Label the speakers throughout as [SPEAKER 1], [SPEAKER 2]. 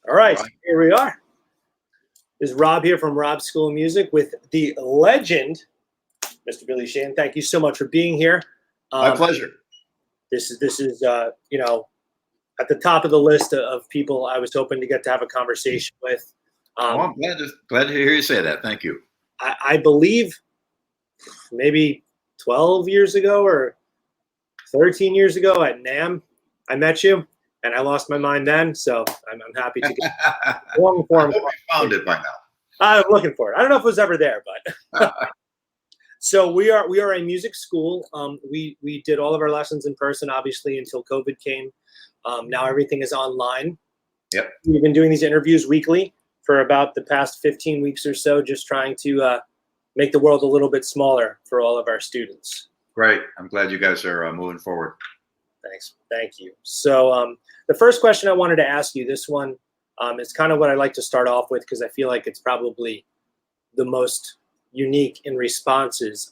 [SPEAKER 1] All right,
[SPEAKER 2] Right.
[SPEAKER 1] here we are. This is Rob here from Rob's School of Music with the legend, Mr. Billy Sheehan. Thank you so much for being here.
[SPEAKER 2] My pleasure.
[SPEAKER 1] This is at the top of the list of people I was hoping to get to have a conversation with.
[SPEAKER 2] I'm glad to hear you say that. Thank you.
[SPEAKER 1] I believe maybe 12 years ago or 13 years ago at NAMM, I met you, and I lost my mind then. So I'm happy to get long form.
[SPEAKER 2] I hope you found it by now.
[SPEAKER 1] I'm looking for it. I don't know if it was ever there, but so we are a music school. We did all of our lessons in person, obviously, until COVID came. Now everything is online.
[SPEAKER 2] Yep.
[SPEAKER 1] We've been doing these interviews weekly for about the past 15 weeks or so, just trying to make the world a little bit smaller for all of our students.
[SPEAKER 2] Great. I'm glad you guys are moving forward.
[SPEAKER 1] Thanks. Thank you. So the first question I wanted to ask you, this one is kind of what I like to start off with because I feel like it's probably the most unique in responses.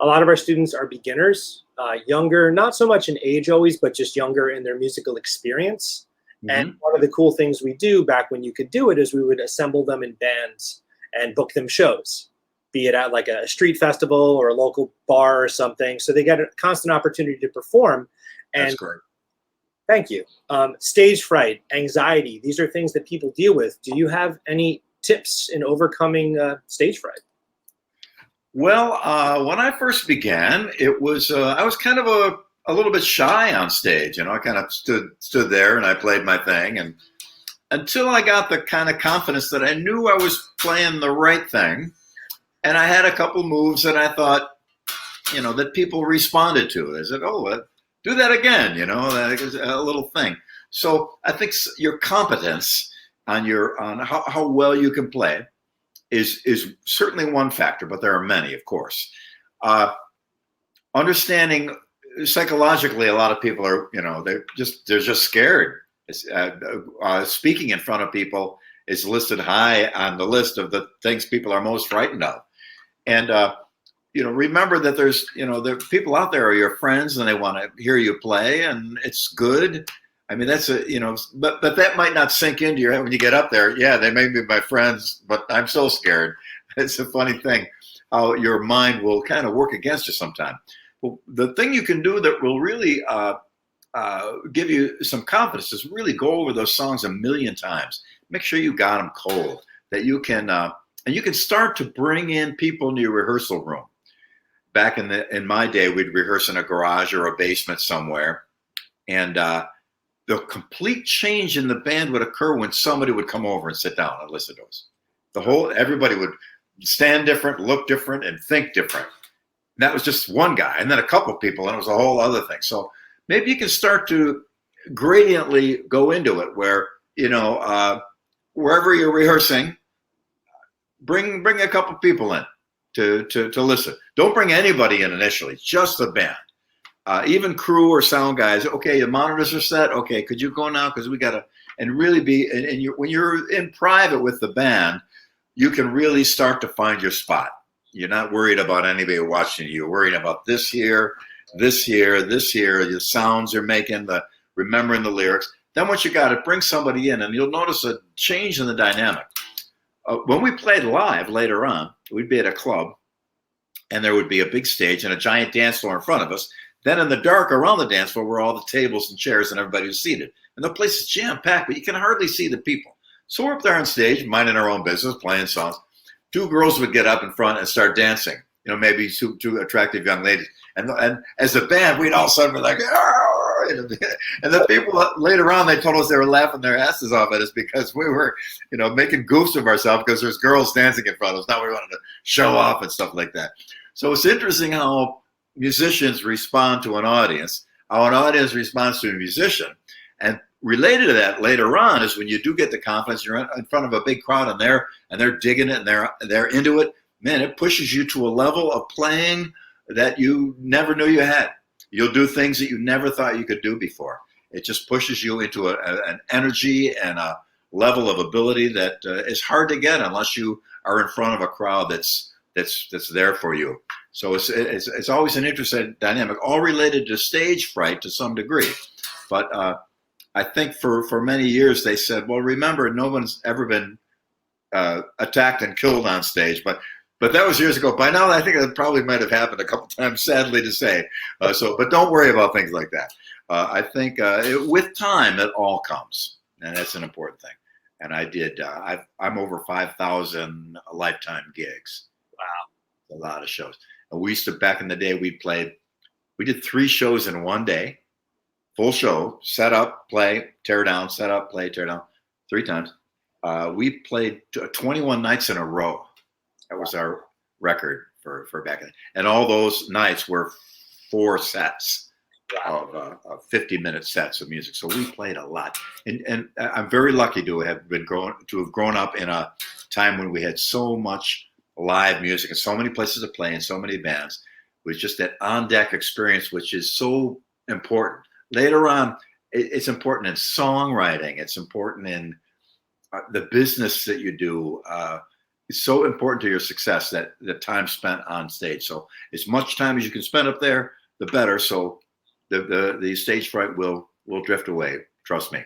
[SPEAKER 1] A lot of our students are beginners, younger, not so much in age always, but just younger in their musical experience. Mm-hmm. And one of the cool things we do back when you could do it is we would assemble them in bands and book them shows, be it at like a street festival or a local bar or something. So they get a constant opportunity to perform. And
[SPEAKER 2] that's great.
[SPEAKER 1] Thank you. Stage fright, anxiety, these are things that people deal with. Do you have any tips in overcoming stage fright?
[SPEAKER 2] Well, when I first began, it was I was kind of a little bit shy on stage. I kind of stood there and I played my thing, and until I got the kind of confidence that I knew I was playing the right thing, and I had a couple moves that I thought, that people responded to. They said, "Oh, do that again." That is a little thing. So I think your competence on how well you can play is certainly one factor, but there are many, of course. Understanding psychologically, a lot of people are, they're just scared. Speaking in front of people is listed high on the list of the things people are most frightened of. And, remember that there's, there people out there are your friends and they want to hear you play, and it's good. I mean, that's but that might not sink into your head when you get up there. Yeah, they may be my friends, but I'm so scared. It's a funny thing how your mind will kind of work against you sometimes. Well, the thing you can do that will really give you some confidence is really go over those songs a million times. Make sure you got them cold, that you can, and you can start to bring in people into your rehearsal room. Back in my day, we'd rehearse in a garage or a basement somewhere, and the complete change in the band would occur when somebody would come over and sit down and listen to us. Everybody would stand different, look different, and think different. And that was just one guy, and then a couple of people, and it was a whole other thing. So maybe you can start to gradiently go into it where, wherever you're rehearsing, bring a couple of people in to listen. Don't bring anybody in initially, just the band. Even crew or sound guys, okay, the monitors are set. Okay, could you go now? Because we got to, and really be, and when you're in private with the band, you can really start to find your spot. You're not worried about anybody watching you. You're worried about this here, the sounds you're making, remembering the lyrics. Then once you got it, bring somebody in, and you'll notice a change in the dynamic. When we played live later on, we'd be at a club, and there would be a big stage and a giant dance floor in front of us. Then in the dark around the dance floor were all the tables and chairs and everybody was seated. And the place is jam-packed, but you can hardly see the people. So we're up there on stage, minding our own business, playing songs. Two girls would get up in front and start dancing, maybe two attractive young ladies. And as a band, we'd all of a sudden be like, "Arr!" And the people later on, they told us they were laughing their asses off at us because we were, making goofs of ourselves because there's girls dancing in front of us. Now we wanted to show off and stuff like that. So it's interesting how musicians respond to an audience, how an audience responds to a musician. And related to that later on is when you do get the confidence, you're in front of a big crowd and they're digging it and they're into it. Man, it pushes you to a level of playing that you never knew you had. You'll do things that you never thought you could do before. It just pushes you into an energy and a level of ability that is hard to get unless you are in front of a crowd that's there for you. So it's always an interesting dynamic, all related to stage fright to some degree. But I think for many years they said, well, remember, no one's ever been attacked and killed on stage, but that was years ago. By now, I think it probably might have happened a couple times, sadly to say. But don't worry about things like that. I think with time, it all comes, and that's an important thing. And I did. I'm over 5,000 lifetime gigs. Wow, a lot of shows. And we used to, back in the day, we did 3 shows in one day, full show, set up, play, tear down, set up, play, tear down, 3 times. We played 21 nights in a row. That was our record for back then. And all those nights were 4 sets of 50-minute sets of music. So we played a lot. And I'm very lucky to have grown up in a time when we had so much live music and so many places to play and so many bands. It was just that on-deck experience, which is so important. Later on, it's important in songwriting. It's important in the business that you do. It's so important to your success that the time spent on stage. So as much time as you can spend up there, the better. So the stage fright will drift away. Trust me.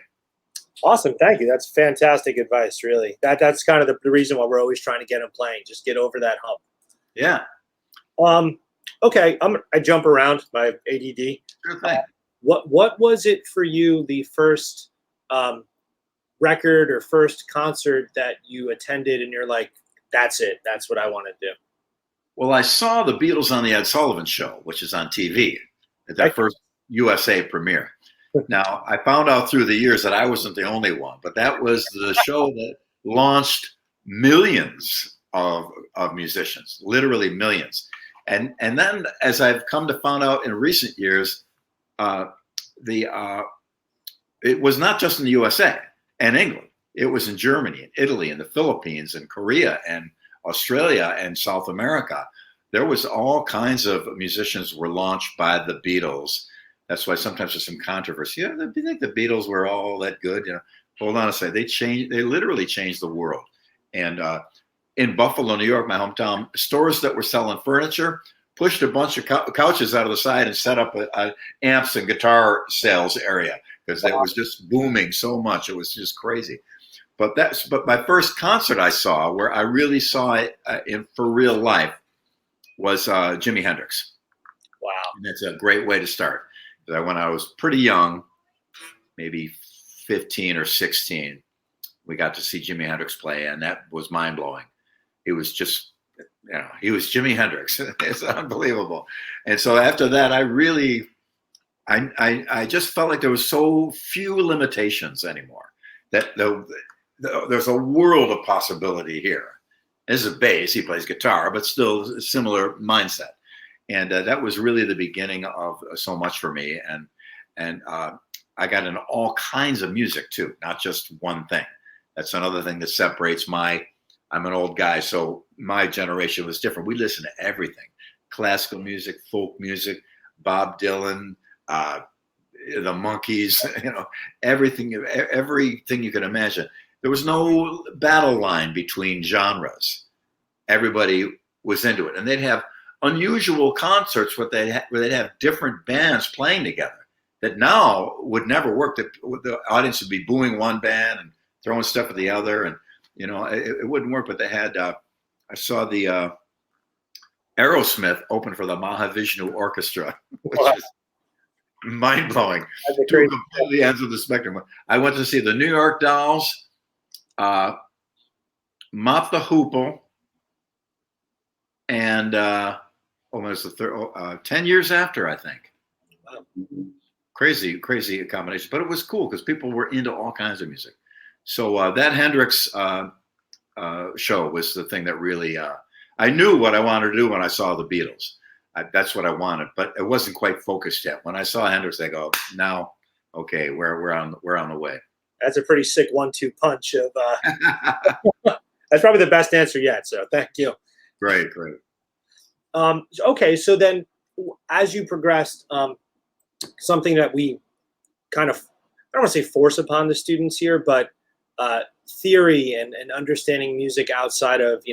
[SPEAKER 1] Awesome. Thank you. That's fantastic advice, really. That's kind of the reason why we're always trying to get them playing. Just get over that hump.
[SPEAKER 2] Yeah.
[SPEAKER 1] Okay. I jump around my ADD.
[SPEAKER 2] Sure thing.
[SPEAKER 1] What was it for you, the first record or first concert that you attended and you're like, that's it. That's what I want to do?
[SPEAKER 2] Well, I saw the Beatles on the Ed Sullivan Show, which is on TV, at that first USA premiere. Now, I found out through the years that I wasn't the only one, but that was the show that launched millions of musicians, literally millions. And then, as I've come to find out in recent years, it was not just in the USA and England. It was in Germany and Italy and the Philippines and Korea and Australia and South America. There was all kinds of musicians were launched by the Beatles. That's why sometimes there's some controversy. You think the Beatles were all that good? Hold on a second. They literally changed the world. And in Buffalo, New York, my hometown, stores that were selling furniture pushed a bunch of couches out of the side and set up a amps and guitar sales area because it was just booming so much. It was just crazy. But my first concert I saw, where I really saw it for real life, was Jimi Hendrix.
[SPEAKER 1] Wow.
[SPEAKER 2] And that's a great way to start. When I was pretty young, maybe 15 or 16, we got to see Jimi Hendrix play, and that was mind-blowing. It was just, he was Jimi Hendrix. It's unbelievable. And so after that, I just felt like there was so few limitations anymore, that there's a world of possibility here. There's a bass, he plays guitar, but still a similar mindset. And that was really the beginning of so much for me. And I got into all kinds of music too, not just one thing. That's another thing that separates I'm an old guy, so my generation was different. We listened to everything: classical music, folk music, Bob Dylan, the Monkees, everything you can imagine. There was no battle line between genres. Everybody was into it. And they'd have unusual concerts where they'd have different bands playing together that now would never work. The audience would be booing one band and throwing stuff at the other. And, it wouldn't work. But they had, I saw the Aerosmith open for the Mahavishnu Orchestra, which is mind-blowing. Two completely ends of the spectrum. I went to see the New York Dolls, Mott the Hoople, and almost 10 years after, I think. Wow. Crazy combination. But it was cool because people were into all kinds of music. So that Hendrix show was the thing that really, I knew what I wanted to do when I saw the Beatles. That's what I wanted, but it wasn't quite focused yet. When I saw Hendrix, I go, now, okay, we're on the way. That's
[SPEAKER 1] a pretty sick 1-2 punch of. That's probably the best answer yet. So thank you.
[SPEAKER 2] Great.
[SPEAKER 1] Okay, so then as you progressed, something that we kind of, I don't want to say force upon the students here, but theory and understanding music outside of,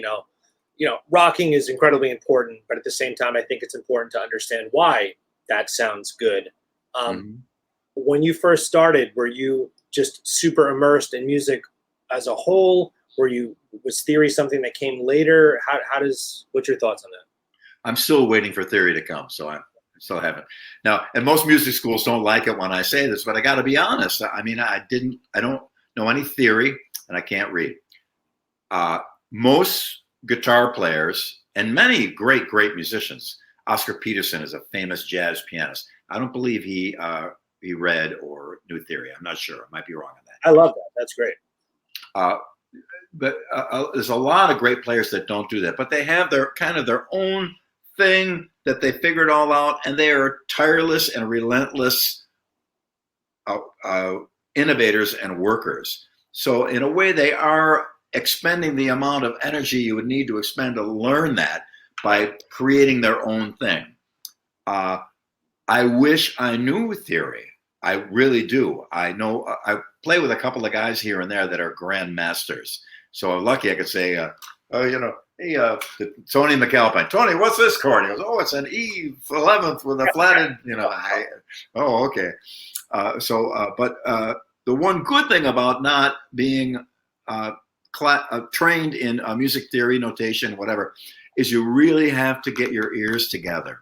[SPEAKER 1] rocking is incredibly important, but at the same time, I think it's important to understand why that sounds good. when you first started, were you just super immersed in music as a whole? Was theory something that came later? What's your thoughts on that?
[SPEAKER 2] I'm still waiting for theory to come, so I still haven't. Now, and most music schools don't like it when I say this, but I got to be honest. I mean, I don't know any theory, and I can't read. Most guitar players and many great musicians. Oscar Peterson is a famous jazz pianist. I don't believe he read or knew theory. I'm not sure. I might be wrong on that.
[SPEAKER 1] I love that. That's great.
[SPEAKER 2] But there's a lot of great players that don't do that, but they have their kind of their own thing that they figured all out, and they are tireless and relentless innovators and workers. So in a way, they are expending the amount of energy you would need to expend to learn that by creating their own thing. I wish I knew theory. I really do. I know I play with a couple of guys here and there that are grandmasters. So I'm lucky I could say, Tony McAlpine. Tony, what's this chord? He goes, oh, it's an E11th with a flatted, okay. But the one good thing about not being trained in music theory, notation, whatever, is you really have to get your ears together.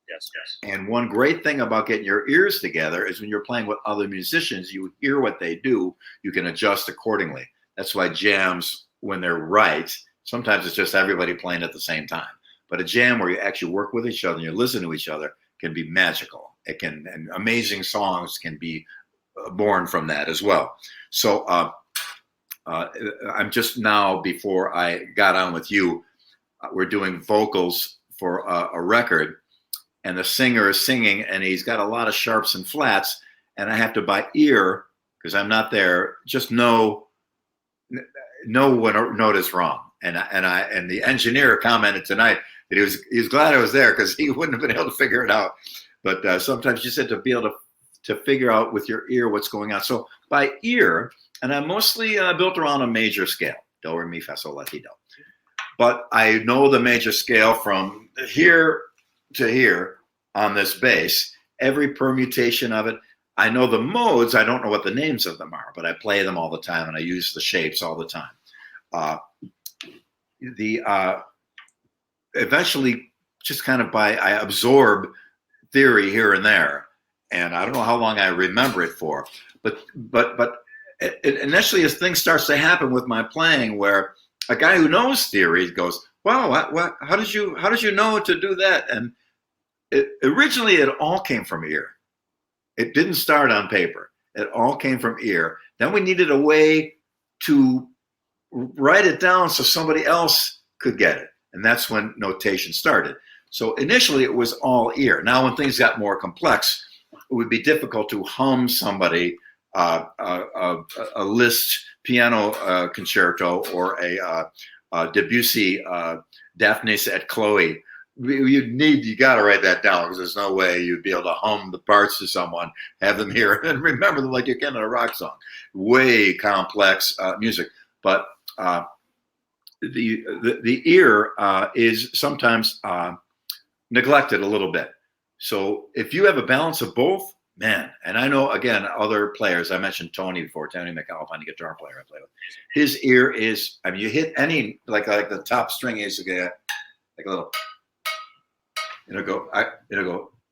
[SPEAKER 1] Yes.
[SPEAKER 2] And one great thing about getting your ears together is when you're playing with other musicians, you hear what they do, you can adjust accordingly. That's why jams, when they're right, sometimes it's just everybody playing at the same time. But a jam where you actually work with each other and you listen to each other can be magical. And amazing songs can be born from that as well. So I'm just now, before I got on with you, we're doing vocals for a record, and the singer is singing, and he's got a lot of sharps and flats, and I have to, by ear, because I'm not there, just know when a note is wrong. And the engineer commented tonight that he was glad I was there because he wouldn't have been able to figure it out. But sometimes you said to be able to figure out with your ear what's going on. So by ear, and I'm mostly built around a major scale, do, re, mi, fa, sol, la, ti, do. But I know the major scale from here to here on this bass, every permutation of it. I know the modes. I don't know what the names of them are, but I play them all the time, and I use the shapes all the time. Eventually, just kind of I absorb theory here and there, and I don't know how long I remember it for. But initially, as things starts to happen with my playing, where a guy who knows theory goes, "Wow, how did you know to do that?" And originally, it all came from ear. It didn't start on paper. It all came from ear. Then we needed a way to write it down so somebody else could get it. And that's when notation started. So initially it was all ear. Now when things got more complex, it would be difficult to hum somebody a Liszt piano concerto or a Debussy Daphnis et Chloe. You got to write that down because there's no way you'd be able to hum the parts to someone, have them hear and remember them like you can in a rock song. Way complex music, but the ear is sometimes neglected a little bit. So if you have a balance of both, man, and I know again other players. I mentioned Tony before, Tony McAlpine, the guitar player I play with. His ear is, I mean, you hit any like the top string is like a little. It'll go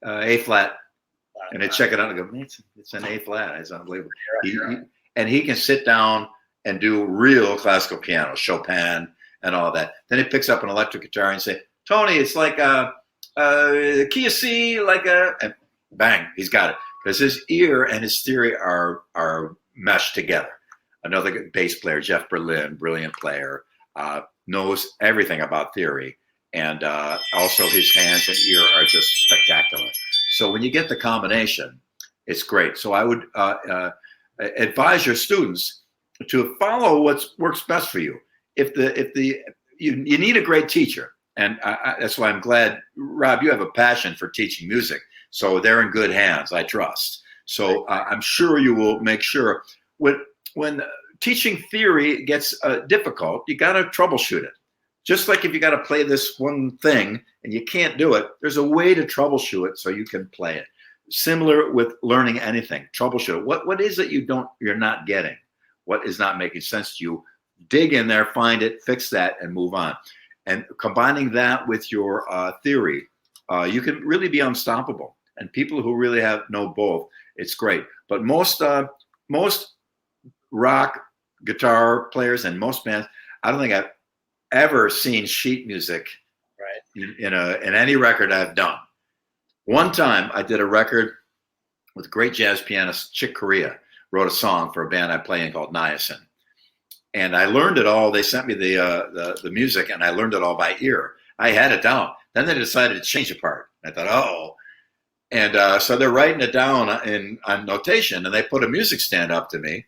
[SPEAKER 2] A flat, and they check it out and go, man, it's an A flat. It's unbelievable. He can sit down and do real classical piano, Chopin and all that. Then he picks up an electric guitar and say, Tony, it's like a key of C, and bang, he's got it. Because his ear and his theory are meshed together. Another bass player, Jeff Berlin, brilliant player, knows everything about theory. And also his hands and ear are just spectacular. So when you get the combination, it's great. So I would advise your students to follow what works best for you. You need a great teacher, and that's why I'm glad, Rob, you have a passion for teaching music. So they're in good hands, I trust. So I'm sure you will make sure when teaching theory gets difficult, you got to troubleshoot it. Just like if you got to play this one thing and you can't do it, there's a way to troubleshoot it so you can play it. similar with learning anything. Troubleshoot. What is it you're not getting? What is not making sense to you? Dig in there, find it, fix that, and move on. And combining that with your theory, you can really be unstoppable. And people who really know both, it's great. But most rock guitar players and most bands, I don't think I've ever seen sheet music in any record I've done. One time I did a record with a great jazz pianist, Chick Corea, wrote a song for a band I play in called Niacin. And I learned it all. They sent me the music, and I learned it all by ear. I had it down. Then they decided to change a part. I thought, oh. And so they're writing it down on notation, and they put a music stand up to me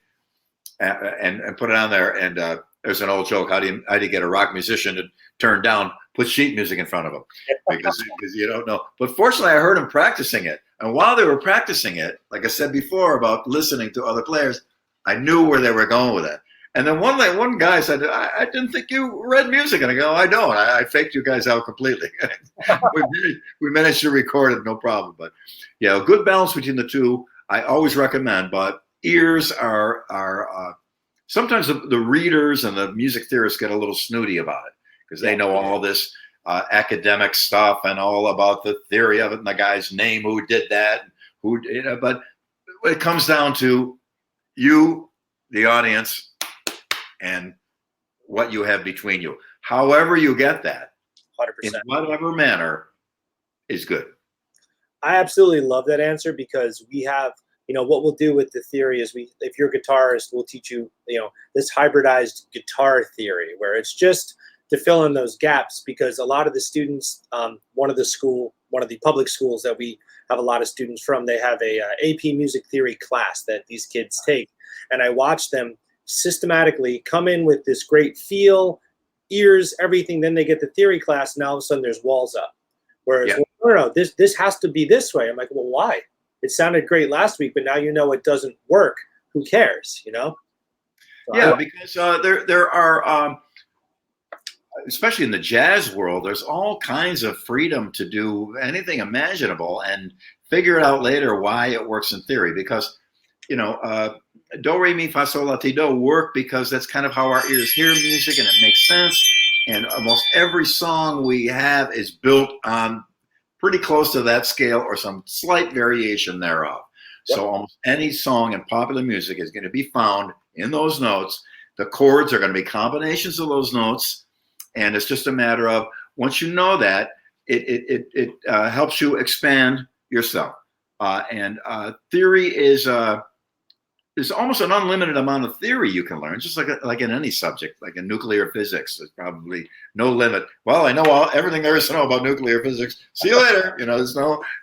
[SPEAKER 2] and put it on there. And there's an old joke. How do you get a rock musician to turn down, put sheet music in front of them? Because you don't know. But fortunately, I heard them practicing it. And while they were practicing it, like I said before about listening to other players, I knew where they were going with it. And then one guy said, I didn't think you read music. And I go, I don't. I faked you guys out completely. we managed to record it, no problem. But yeah, a good balance between the two, I always recommend. But ears are sometimes the readers and the music theorists get a little snooty about it because they know all this academic stuff and all about the theory of it and the guy's name who did that. But it comes down to you, the audience, and what you have between you. However you get that,
[SPEAKER 1] 100%.
[SPEAKER 2] in whatever manner, is good.
[SPEAKER 1] I absolutely love that answer because we have, what we'll do with the theory is if you're a guitarist, we'll teach you, this hybridized guitar theory where it's just to fill in those gaps because a lot of the students, one of the public schools that we have a lot of students from, they have a AP music theory class that these kids take. And I watch them systematically come in with this great feel, ears, everything. Then they get the theory class, and all of a sudden there's walls up. Whereas, no, this has to be this way. I'm like, well, why? It sounded great last week, but now it doesn't work. Who cares? So
[SPEAKER 2] because there are, especially in the jazz world, there's all kinds of freedom to do anything imaginable and figure it out later why it works in theory. Because do, re, mi, fa, sol, la, ti, do work because that's kind of how our ears hear music and it makes sense. And almost every song we have is built on pretty close to that scale or some slight variation thereof. Yep. So almost any song in popular music is going to be found in those notes. The chords are going to be combinations of those notes. And it's just a matter of, once you know that, it helps you expand yourself. And theory is there's almost an unlimited amount of theory you can learn, just like in any subject, like in nuclear physics. There's probably no limit. Well, I know everything there is to know about nuclear physics. See you later.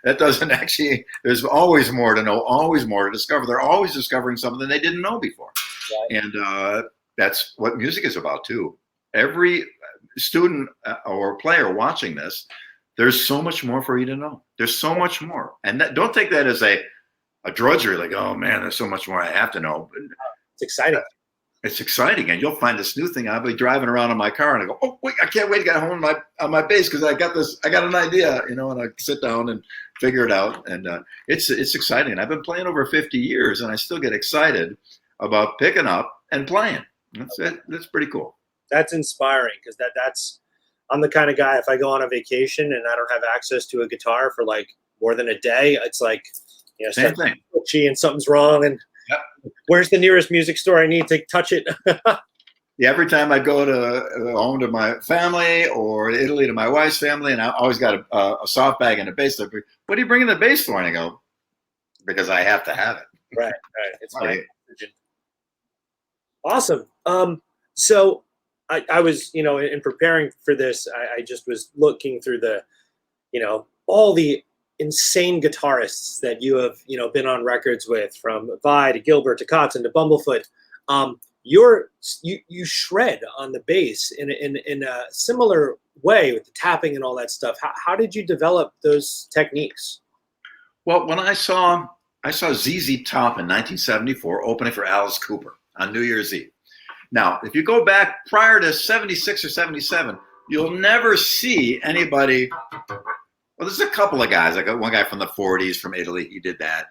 [SPEAKER 2] That doesn't actually, there's always more to know, always more to discover. They're always discovering something they didn't know before. Right. And that's what music is about too. Every student or player watching this, there's so much more for you to know. There's so much more. And don't take that as a drudgery, like, oh man, there's so much more I have to know.
[SPEAKER 1] It's exciting.
[SPEAKER 2] It's exciting, and you'll find this new thing. I'll be driving around in my car, and I go, oh wait, I can't wait to get home on my bass because I got an idea, and I sit down and figure it out, and it's exciting. I've been playing over 50 years, and I still get excited about picking up and playing. That's pretty cool.
[SPEAKER 1] That's inspiring because that's I'm the kind of guy, if I go on a vacation and I don't have access to a guitar for like more than a day, it's like,
[SPEAKER 2] same thing.
[SPEAKER 1] And something's wrong. And where's the nearest music store? I need to touch it.
[SPEAKER 2] Yeah, every time I go to home to my family or Italy to my wife's family, and I always got a soft bag and a bass. Like, what are you bringing the bass for? And I go, because I have to have it.
[SPEAKER 1] Right. It's fine. Awesome. So I was, in preparing for this, I just was looking through all the insane guitarists that you have, been on records with, from Vai to Gilbert to Kotzen to Bumblefoot. You shred on the bass in a similar way with the tapping and all that stuff. How did you develop those techniques?
[SPEAKER 2] Well, when I saw ZZ Top in 1974 opening for Alice Cooper on New Year's Eve. Now, if you go back prior to 76 or 77, you'll never see anybody Well, there's a couple of guys. I got one guy from the 40s from Italy. He did that.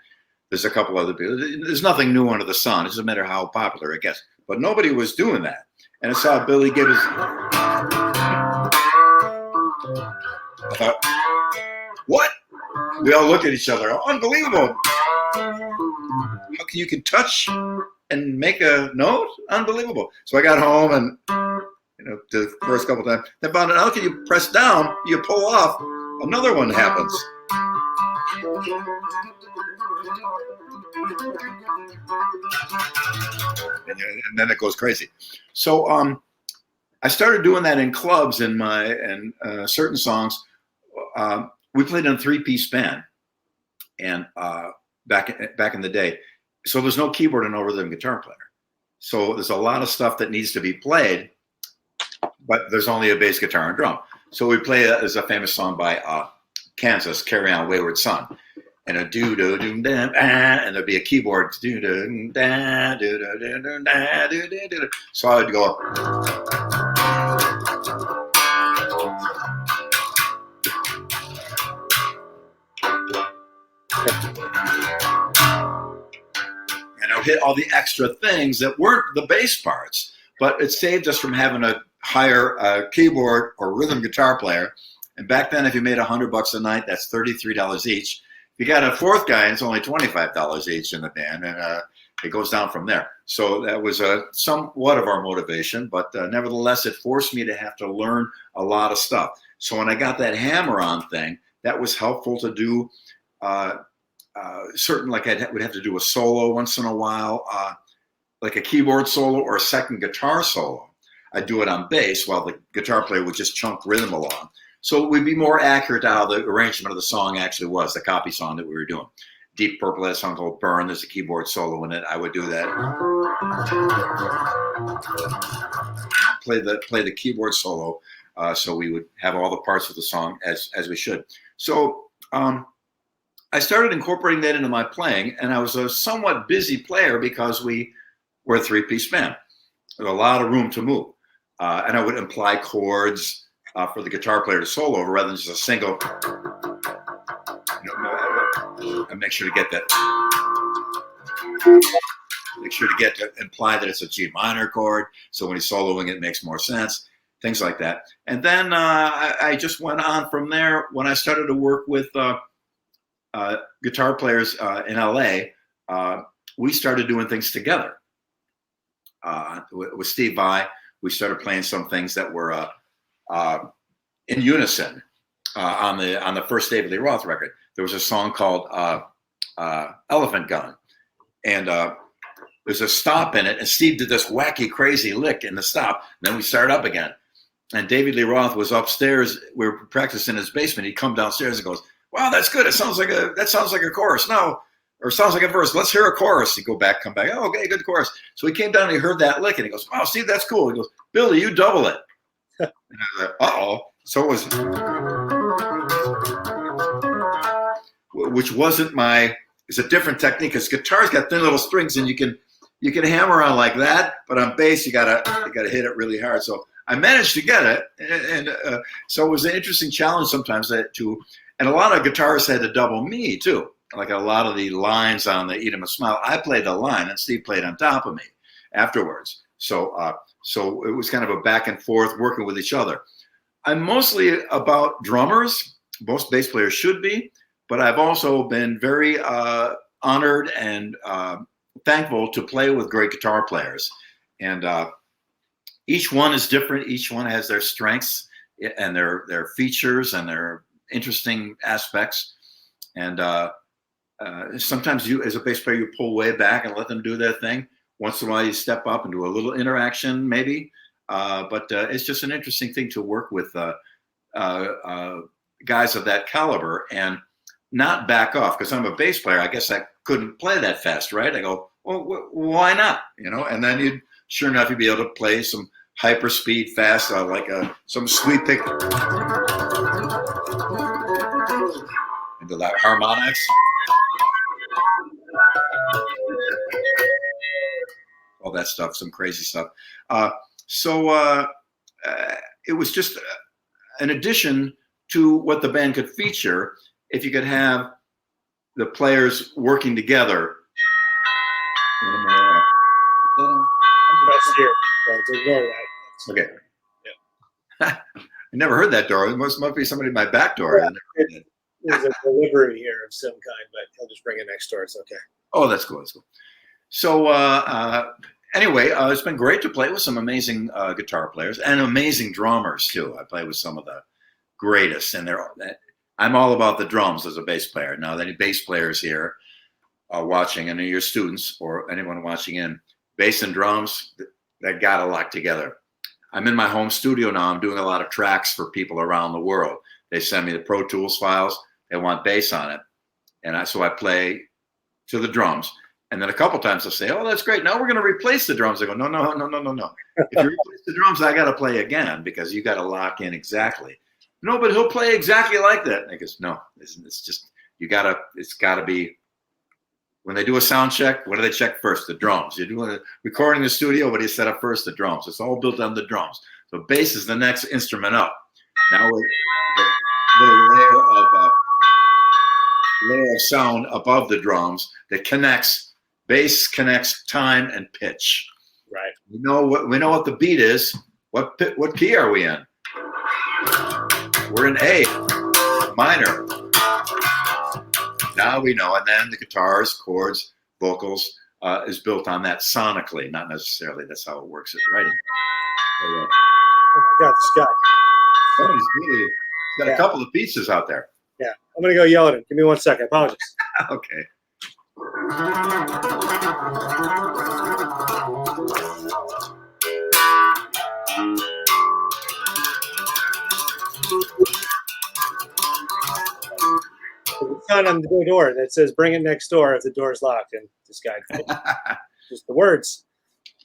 [SPEAKER 2] There's a couple other people. There's nothing new under the sun. It doesn't matter how popular it gets. But nobody was doing that. And I saw Billy give his. I thought, what? We all looked at each other. Unbelievable. How can you touch and make a note? Unbelievable. So I got home and, the first couple times, I found out, how can you press down, you pull off, another one happens. And then it goes crazy. So I started doing that in clubs and certain songs. We played in a 3-piece band, and back in the day. So there's no keyboard and no rhythm guitar player. So there's a lot of stuff that needs to be played, but there's only a bass guitar and drum. So we play as a famous song by Kansas, "Carry On Wayward Son," and a do do do da, and there'd be a keyboard do do da do do do da do do do. So I would go. And I would hit all the extra things that weren't the bass parts, but it saved us from having to hire a keyboard or rhythm guitar player. And back then, if you made $100 a night, that's $33 each. If you got a fourth guy, it's only $25 each in the band, and it goes down from there. So that was somewhat of our motivation, but nevertheless, it forced me to have to learn a lot of stuff. So when I got that hammer-on thing, that was helpful to do certain, like I would have to do a solo once in a while, like a keyboard solo or a second guitar solo. I'd do it on bass while the guitar player would just chunk rhythm along. So we'd be more accurate to how the arrangement of the song actually was, the copy song that we were doing. Deep Purple had a song called Burn. There's a keyboard solo in it. I would do that. Play the keyboard solo, so we would have all the parts of the song as we should. So I started incorporating that into my playing, and I was a somewhat busy player because we were a 3-piece band. There was a lot of room to move. And I would imply chords for the guitar player to solo over rather than just a single. And make sure to get that. Make sure to imply that it's a G minor chord. So when he's soloing, it makes more sense. Things like that. And then I just went on from there. When I started to work with guitar players in LA, we started doing things together. With Steve Vai, we started playing some things that were in unison on the first David Lee Roth record. There was a song called Elephant Gun, and there's a stop in it, and Steve did this wacky, crazy lick in the stop. Then we start up again, and David Lee Roth was upstairs. We were practicing in his basement. He'd come downstairs and goes, "Wow, that's good. That sounds like a chorus. No, or sounds like a verse. Let's hear a chorus." He'd go back, come back. "Oh, okay, good chorus." So he came down and he heard that lick, and he goes, "Wow, Steve, that's cool." He goes, "Billy, you double it." And I was like, "Uh-oh." So it was, which wasn't it's a different technique, because guitar's got thin little strings, and you can hammer on like that, but on bass you gotta hit it really hard. So I managed to get it, and so it was an interesting challenge sometimes and a lot of guitarists had to double me too. Like a lot of the lines on the Eat 'Em a Smile, I played the line and Steve played on top of me afterwards. So it was kind of a back and forth working with each other. I'm mostly about drummers. Most bass players should be, but I've also been very honored and thankful to play with great guitar players. And each one is different. Each one has their strengths and their features and their interesting aspects. And sometimes you, as a bass player, you pull way back and let them do their thing. Once in a while, you step up and do a little interaction, maybe. But it's just an interesting thing to work with guys of that caliber and not back off. Because I'm a bass player, I guess I couldn't play that fast, right? I go, well, why not? And then sure enough, you'd be able to play some hyper speed fast, like some sweep pick into that harmonics. All that stuff, some crazy stuff. So it was just an addition to what the band could feature if you could have the players working together.
[SPEAKER 1] That's here. So ignore that.
[SPEAKER 2] Okay.
[SPEAKER 1] Yeah.
[SPEAKER 2] I never heard that door. It must be somebody at my back door.
[SPEAKER 1] Yeah, there's a delivery here of some kind, but he'll just bring it next door. It's okay.
[SPEAKER 2] Oh, that's cool. That's cool. So anyway, it's been great to play with some amazing guitar players and amazing drummers too. I play with some of the greatest, and I'm all about the drums as a bass player. Now, any bass players here watching, and your students or anyone watching in, bass and drums, that got to lock together. I'm in my home studio now. I'm doing a lot of tracks for people around the world. They send me the Pro Tools files. They want bass on it, and so I play to the drums. And then a couple times they'll say, "Oh, that's great. Now we're going to replace the drums." I go, "No. If you replace the drums, I got to play again because you got to lock in exactly." "No, but he'll play exactly like that." And I goes, "No, it's just it's got to be." When they do a sound check, what do they check first? The drums. You're doing a recording in the studio. What do you set up first? The drums. It's all built on the drums. So bass is the next instrument up. Now we're the layer of sound above the drums that connects. Bass connects time and pitch.
[SPEAKER 1] Right.
[SPEAKER 2] We know what the beat is. What key are we in? We're in A minor. Now we know, and then the guitars, chords, vocals is built on that sonically, not necessarily that's how it works at writing. So,
[SPEAKER 1] oh my God, this guy.
[SPEAKER 2] Somebody's really got a couple of pieces out there.
[SPEAKER 1] Yeah, I'm gonna go yell at him. Give me 1 second. I apologize.
[SPEAKER 2] Okay.
[SPEAKER 1] There's a sign on the door that says "Bring it next door" if the door is locked, and this guy just the words.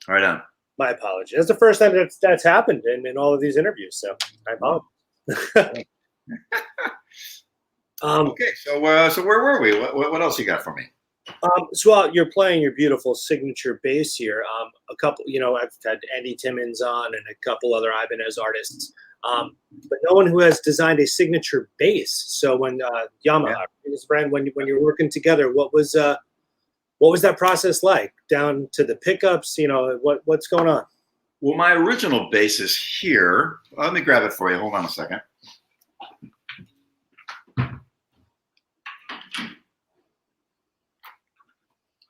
[SPEAKER 2] Right on.
[SPEAKER 1] My apology. That's the first time that's happened in all of these interviews, so I apologize.
[SPEAKER 2] Okay, so where were we? What else you got for me?
[SPEAKER 1] So you're playing your beautiful signature bass here. A couple, I've had Andy Timmons on and a couple other Ibanez artists, but no one who has designed a signature bass. So when Yamaha, this brand, when you're working together, what was that process like? Down to the pickups, what's going on?
[SPEAKER 2] Well, my original bass is here. Let me grab it for you. Hold on a second.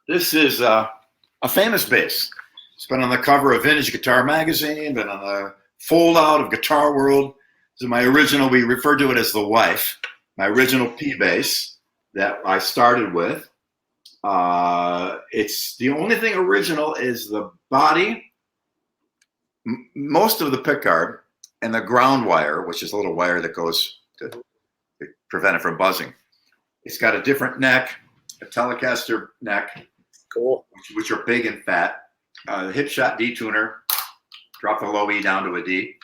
[SPEAKER 2] This is a famous bass. It's been on the cover of Vintage Guitar Magazine, been on the fold-out of Guitar World. This is my original, we refer to it as the wife, my original P bass that I started with. It's the only thing original is the body, most of the pickguard, and the ground wire, which is a little wire that goes to prevent it from buzzing. It's got a different neck, a Telecaster neck.
[SPEAKER 1] Cool.
[SPEAKER 2] Which are big and fat. The hip shot D tuner, drop the low E down to a D.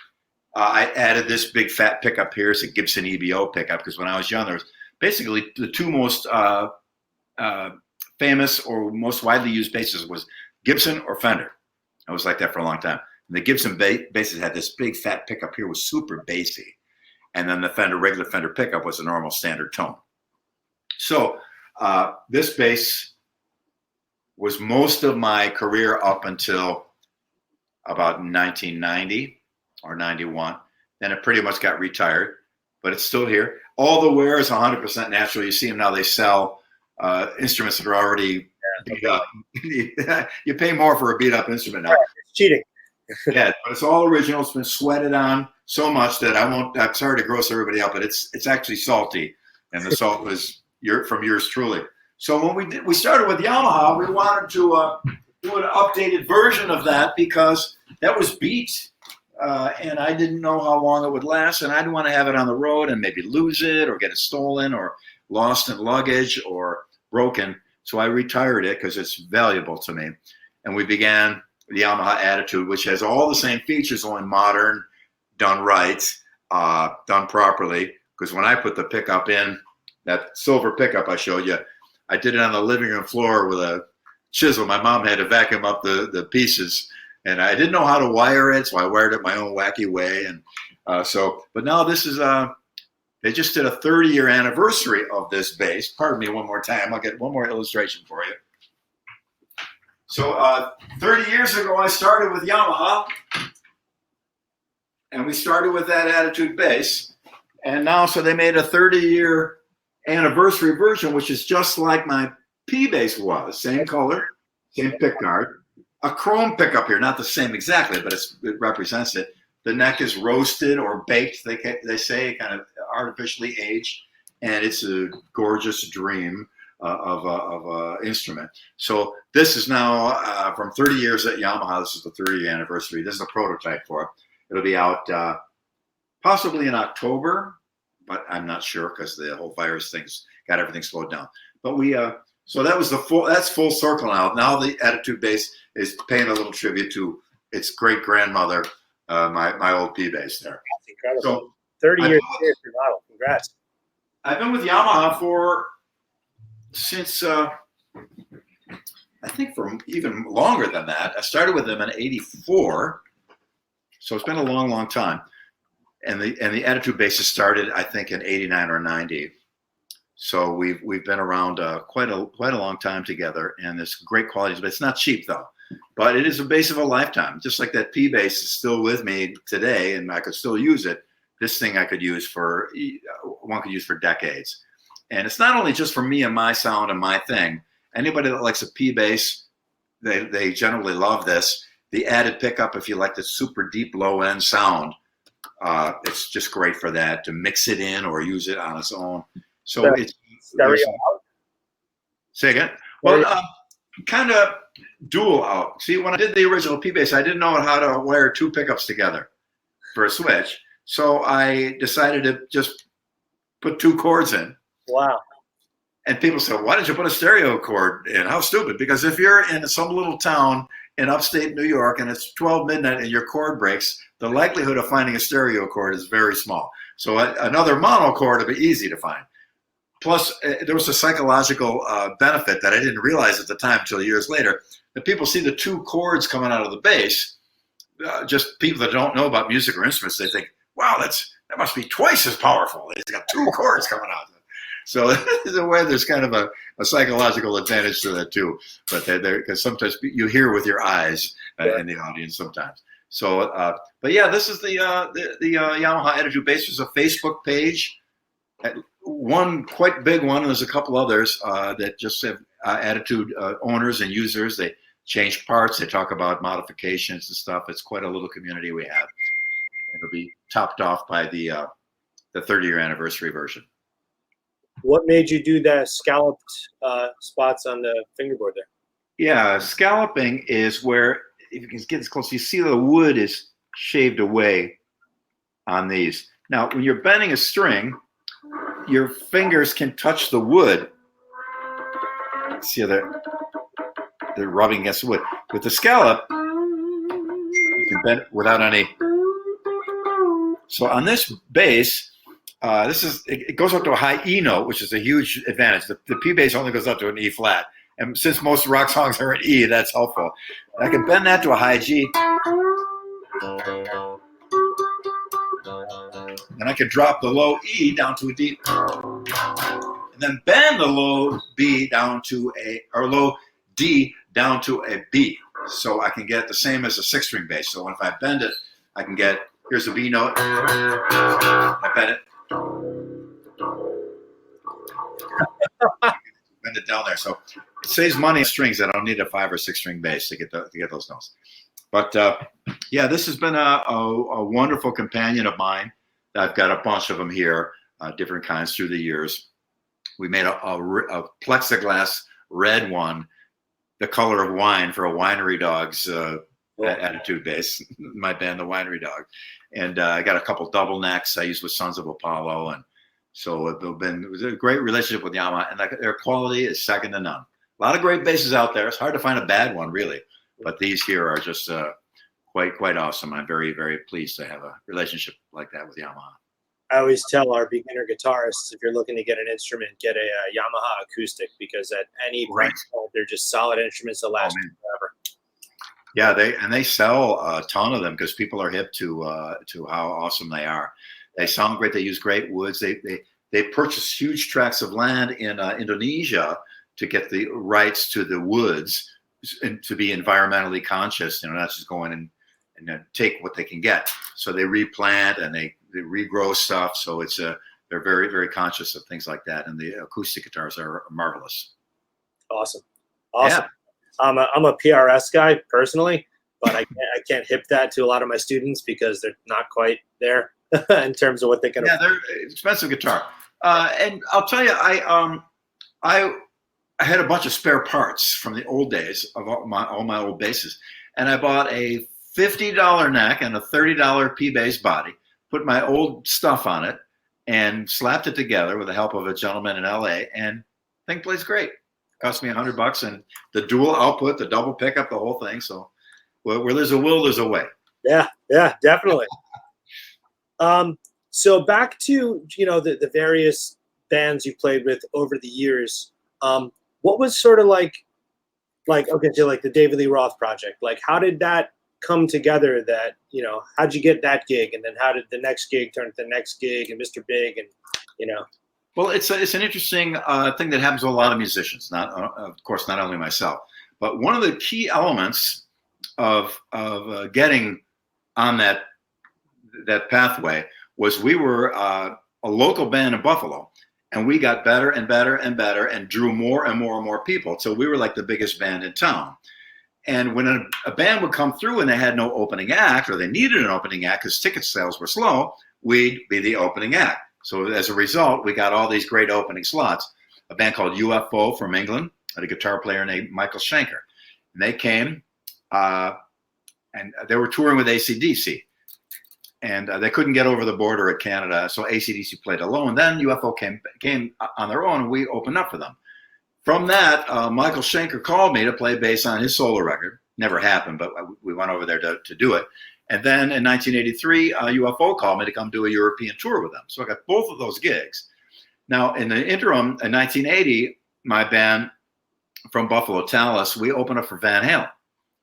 [SPEAKER 2] I added this big fat pickup here. It's a Gibson EBO pickup because when I was young, there was basically the two most famous or most widely used basses was Gibson or Fender. I was like that for a long time. And the Gibson basses had this big fat pickup here, was super bassy, and then the regular Fender pickup was a normal standard tone. So this bass was most of my career up until about 1990 or 91. Then it pretty much got retired, but it's still here. All the wear is 100% natural. You see them now, they sell instruments that are already beat up. You pay more for a beat up instrument now.
[SPEAKER 1] Right, it's cheating.
[SPEAKER 2] Yeah, but it's all original. It's been sweated on so much that I'm sorry to gross everybody out, but it's actually salty. And the salt was from yours truly. So when we started with Yamaha, we wanted to do an updated version of that because that was beat, and I didn't know how long it would last, and I didn't want to have it on the road and maybe lose it or get it stolen or lost in luggage or broken. So I retired it because it's valuable to me, and we began the Yamaha Attitude, which has all the same features, only modern, done right, done properly. Because when I put the pickup in, that silver pickup I showed you, I did it on the living room floor with a chisel. My mom had to vacuum up the pieces, and I didn't know how to wire it, so I wired it my own wacky way. And but now this is They just did a 30-year anniversary of this bass. Pardon me one more time. I'll get one more illustration for you. So 30 years ago, I started with Yamaha, and we started with that Attitude bass. And now, so they made a 30-year anniversary version, which is just like my P bass was. Same color, same pickguard. A chrome pickup here, not the same exactly, but it represents it. The neck is roasted or baked, they say, kind of artificially aged, and it's a gorgeous dream of an instrument. So this is now from 30 years at Yamaha. This is the 30th anniversary. This is a prototype for it. It'll be out possibly in October, but I'm not sure because the whole virus thing's got everything slowed down. But so that was that's full circle now. Now the Attitude bass is paying a little tribute to its great grandmother, my old P bass there.
[SPEAKER 1] That's incredible.
[SPEAKER 2] So
[SPEAKER 1] 30 years for model. Congrats.
[SPEAKER 2] I've been with Yamaha since I think for even longer than that. I started with them in '84, so it's been a long, long time. And the Attitude basses started, I think, in '89 or '90. So we've been around quite a long time together, and it's great quality. But it's not cheap though. But it is a bass of a lifetime. Just like that P bass is still with me today, and I could still use it. This thing one could use for decades. And it's not only just for me and my sound and my thing. Anybody that likes a P bass, they generally love this. The added pickup, if you like the super deep low end sound, it's just great for that, to mix it in or use it on its own. So it's say again. Well, kind of dual out. See, when I did the original P bass, I didn't know how to wire two pickups together for a switch. So I decided to just put two chords in.
[SPEAKER 1] Wow.
[SPEAKER 2] And people said, why did you put a stereo chord in? How stupid. Because if you're in some little town in upstate New York and it's 12 midnight and your chord breaks, the likelihood of finding a stereo chord is very small. So another mono chord would be easy to find. Plus, there was a psychological benefit that I didn't realize at the time until years later, that people see the two chords coming out of the bass. Just people that don't know about music or instruments, they think, wow, that must be twice as powerful. It's got two chords coming out. So in a way, there's kind of a psychological advantage to that too. But because sometimes you hear with your eyes in the audience sometimes. So, but yeah, this is the Yamaha Attitude bass. There's a Facebook page, one quite big one, and there's a couple others that just have Attitude owners and users. They change parts. They talk about modifications and stuff. It's quite a little community we have. It'll be topped off by the 30-year anniversary version.
[SPEAKER 1] What made you do the scalloped spots on the fingerboard there?
[SPEAKER 2] Yeah, scalloping is where, if you can get this close, you see the wood is shaved away on these. Now, when you're bending a string, your fingers can touch the wood. See how they're rubbing against the wood. With the scallop, you can bend it without any. So on this bass, it goes up to a high E note, which is a huge advantage. The P bass only goes up to an E flat. And since most rock songs are in E, that's helpful. I can bend that to a high G. And I can drop the low E down to a D. And then bend the low B down to low D down to a B. So I can get the same as a 6-string bass. So if I bend it, I can get, here's a B note. I bend it. Bend it down there. So it saves money on strings. I don't need a 5 or 6-string bass to get those notes. But yeah, this has been a wonderful companion of mine. I've got a bunch of them here, different kinds through the years. We made a plexiglass red one, the color of wine, for a Winery Dogs Attitude bass. My band, the Winery Dog, and I got a couple double necks I used with Sons of Apollo, and so it was a great relationship with Yamaha, and their quality is second to none. A lot of great basses out there. It's hard to find a bad one, really, but these here are just quite awesome. I'm very, very pleased to have a relationship like that with Yamaha.
[SPEAKER 1] I always tell our beginner guitarists, if you're looking to get an instrument, get a Yamaha acoustic, because at any price point, they're just solid instruments that last forever.
[SPEAKER 2] Yeah, they sell a ton of them because people are hip to how awesome they are. They sound great. They use great woods. They purchase huge tracts of land in Indonesia to get the rights to the woods and to be environmentally conscious, not just go in and then take what they can get. So they replant and they regrow stuff. So they're very, very conscious of things like that. And the acoustic guitars are marvelous.
[SPEAKER 1] Awesome.
[SPEAKER 2] Yeah.
[SPEAKER 1] I'm a PRS guy personally, but I can't hip that to a lot of my students because they're not quite there in terms of what they can.
[SPEAKER 2] Yeah, they're expensive guitar. And I'll tell you, I had a bunch of spare parts from the old days of all my old basses, and I bought a $50 neck and a $30 P-bass body, put my old stuff on it, and slapped it together with the help of a gentleman in LA, and the thing plays great. Cost me $100, and the dual output, the double pickup, the whole thing. So where there's a will, there's a way.
[SPEAKER 1] Yeah, definitely. So back to the various bands you played with over the years. What was sort of like okay, so like the David Lee Roth project? Like, how did that come together? That how'd you get that gig, and then how did the next gig turn to the next gig, and Mr. Big, and
[SPEAKER 2] Well, it's an interesting thing that happens to a lot of musicians. Of course, not only myself, but one of the key elements of getting on that pathway was we were a local band in Buffalo, and we got better and better and better and drew more and more and more people. So we were like the biggest band in town. And when a band would come through and they had no opening act, or they needed an opening act because ticket sales were slow, we'd be the opening act. So as a result, we got all these great opening slots. A band called UFO from England had a guitar player named Michael Schenker. And they came, and they were touring with AC/DC. And they couldn't get over the border at Canada, so AC/DC played alone. Then UFO came on their own, and we opened up for them. From that, Michael Schenker called me to play bass on his solo record. Never happened, but we went over there to do it. And then in 1983, UFO called me to come do a European tour with them. So I got both of those gigs. Now, in the interim, in 1980, my band from Buffalo, Tallis, we opened up for Van Halen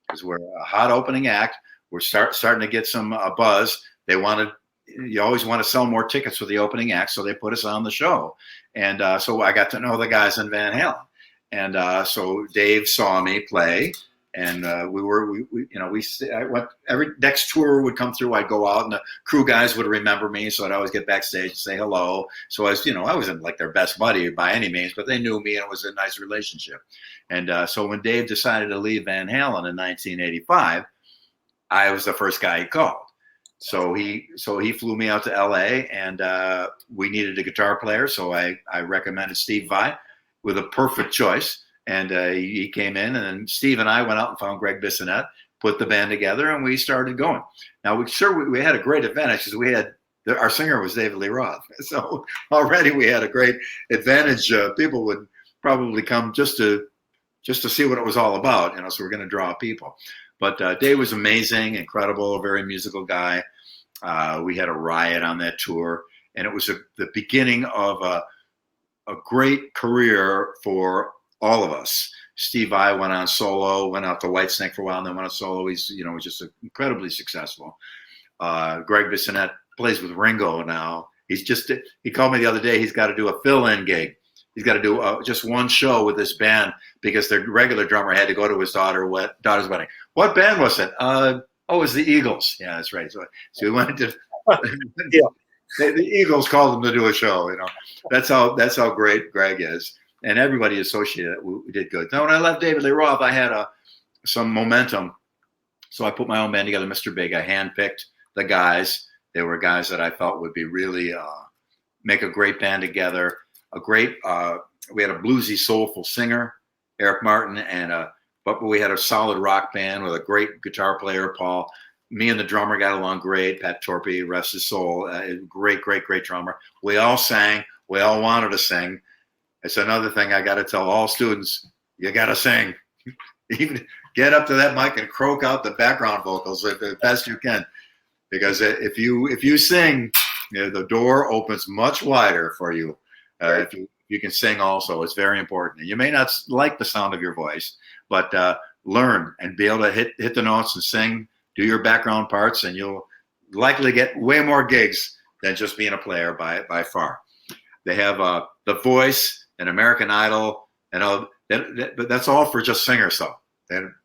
[SPEAKER 2] because we're a hot opening act. We're starting to get some buzz. You always want to sell more tickets for the opening act, so they put us on the show. And so I got to know the guys in Van Halen. And so Dave saw me play. And I went, every next tour would come through, I'd go out and the crew guys would remember me. So I'd always get backstage and say hello. So I wasn't like their best buddy by any means, but they knew me and it was a nice relationship. And so when Dave decided to leave Van Halen in 1985, I was the first guy he called. So he flew me out to LA, and we needed a guitar player. So I recommended Steve Vai with a perfect choice. And he came in, and then Steve and I went out and found Greg Bissonette, put the band together, and we started going. Now, we had a great advantage because our singer was David Lee Roth. So already we had a great advantage. People would probably come just to see what it was all about, so we're going to draw people. But Dave was amazing, incredible, a very musical guy. We had a riot on that tour, and it was the beginning of a great career for all of us. Steve Vai went on solo, went out to Whitesnake for a while, and then went on solo. He's was just incredibly successful. Greg Bissonette plays with Ringo now. He called me the other day. He's got to do a fill-in gig. He's got to do just one show with this band because their regular drummer had to go to his daughter's wedding. What band was it? It was the Eagles. Yeah, that's right. So we went to the Eagles called him to do a show. That's how great Greg is. And everybody associated it. We did good. Now, when I left David Lee Roth, I had some momentum. So I put my own band together, Mr. Big. I handpicked the guys. They were guys that I felt would be really make a great band together. We had a bluesy, soulful singer, Eric Martin, but we had a solid rock band with a great guitar player, Paul. Me and the drummer got along great. Pat Torpy, rest his soul, great, great, great drummer. We all sang. We all wanted to sing. It's another thing I got to tell all students: you got to sing. Even get up to that mic and croak out the background vocals the best you can, because if you sing, the door opens much wider for you. If you can sing also, it's very important. You may not like the sound of your voice, but learn and be able to hit the notes and sing, do your background parts, and you'll likely get way more gigs than just being a player by far. They have The Voice and American Idol, and all but that's all for just singers, though.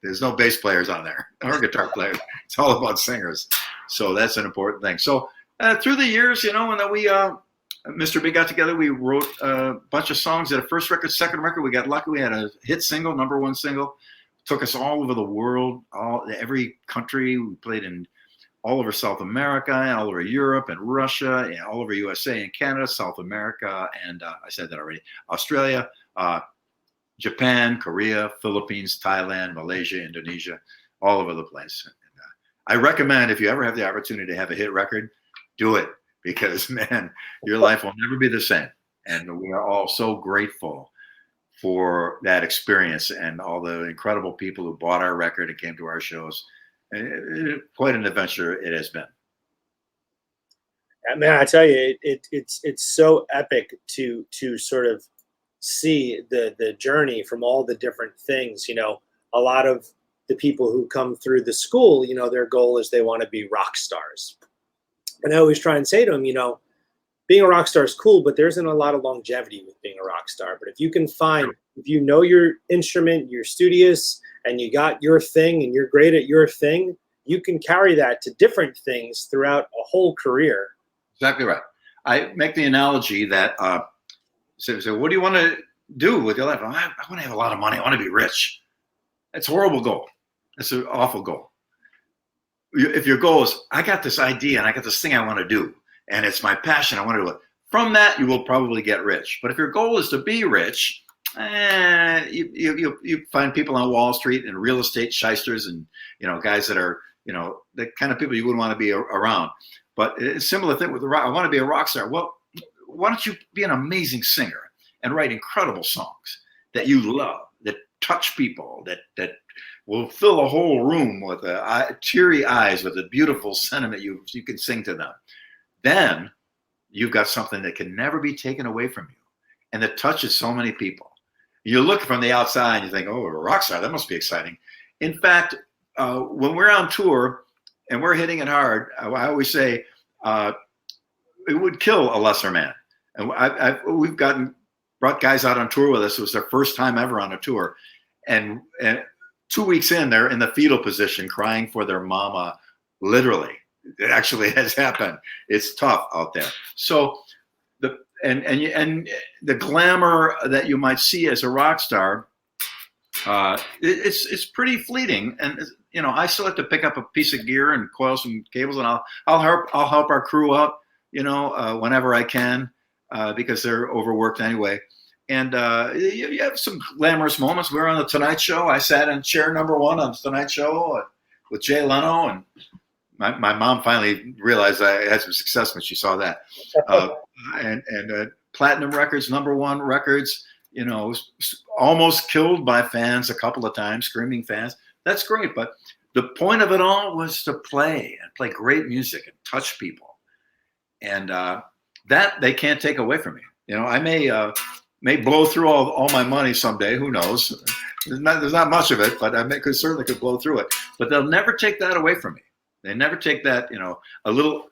[SPEAKER 2] There's no bass players on there or guitar players. It's all about singers. So that's an important thing. So through the years, when we Mr. Big got together, we wrote a bunch of songs. At a first record, second record, we got lucky. We had a hit single, number one single. Took us all over the world, every country. We played in all over South America, all over Europe and Russia, and all over USA and Canada, South America, and I said that already, Australia, Japan, Korea, Philippines, Thailand, Malaysia, Indonesia, all over the place. And, I recommend, if you ever have the opportunity to have a hit record, do it, because, man, your life will never be the same. And we are all so grateful for that experience and all the incredible people who bought our record and came to our shows. Quite an adventure it has been.
[SPEAKER 1] Man, I tell you, it's so epic to sort of see the journey from all the different things. A lot of the people who come through the school, their goal is they want to be rock stars. And I always try and say to them, being a rock star is cool, but there isn't a lot of longevity with being a rock star. But if you can find, if you know your instrument, you're studious, and you got your thing, and you're great at your thing, you can carry that to different things throughout a whole career.
[SPEAKER 2] Exactly right. I make the analogy that, so what do you want to do with your life? I want to have a lot of money. I want to be rich. That's a horrible goal. That's an awful goal. If your goal is, I got this idea and I got this thing I want to do, and it's my passion, I want to do it. From that, you will probably get rich. But if your goal is to be rich, you find people on Wall Street and real estate shysters and, guys that are, the kind of people you wouldn't want to be around. But it's a similar thing with the rock. I want to be a rock star. Well, why don't you be an amazing singer and write incredible songs that you love, that touch people, that will fill a whole room with teary eyes, with a beautiful sentiment you can sing to them. Then you've got something that can never be taken away from you and that touches so many people. You look from the outside and you think, oh, a rock star, that must be exciting. In fact, when we're on tour and we're hitting it hard, I always say it would kill a lesser man. And we've brought guys out on tour with us. It was their first time ever on a tour. And 2 weeks in, they're in the fetal position crying for their mama, literally. It actually has happened. It's tough out there. So and the glamour that you might see as a rock star, it's pretty fleeting. And I still have to pick up a piece of gear and coil some cables, and I'll help our crew up, whenever I can, because they're overworked anyway. And you have some glamorous moments. We were on the Tonight Show. I sat in chair number 1 on the Tonight Show with Jay Leno, and my mom finally realized I had some success when she saw that. And platinum records, #1 records, almost killed by fans a couple of times, screaming fans. That's great. But the point of it all was to play great music and touch people. And that they can't take away from me. I may blow through all my money someday. Who knows? There's not much of it, but I certainly could blow through it. But they'll never take that away from me. They never take that, a little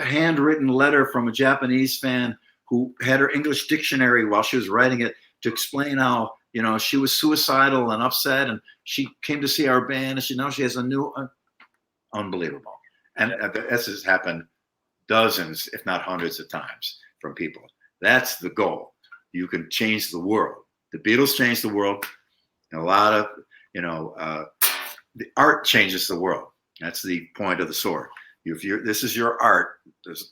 [SPEAKER 2] handwritten letter from a Japanese fan who had her English dictionary while she was writing it to explain how, she was suicidal and upset, and she came to see our band, and she has a new, unbelievable. And this has happened dozens, if not hundreds of times from people. That's the goal. You can change the world. The Beatles changed the world, and a lot of, the art changes the world. That's the point of the sword. This is your art.